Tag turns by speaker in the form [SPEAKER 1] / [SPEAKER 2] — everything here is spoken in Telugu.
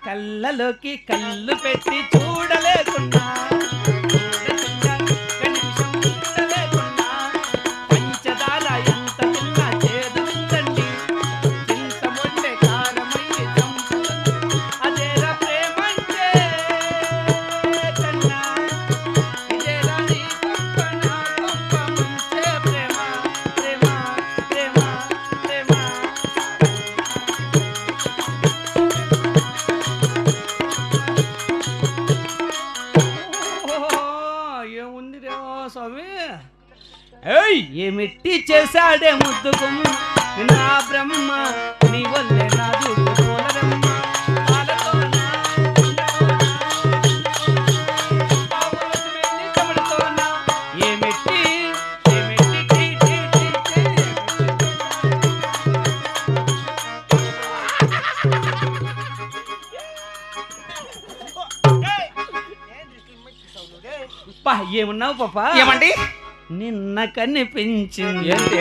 [SPEAKER 1] కళ్ళలోకి కళ్ళు పెట్టి చూడలేకున్నా ఏమిట్టి చేశాడే ముద్దుకు నా బ్రహ్మ నీ వల్లే నాదు ఏమిట్టి ఏమున్నావు పాప
[SPEAKER 2] ఏమండి
[SPEAKER 1] నిన్న కనిపించింది
[SPEAKER 2] ఏంటి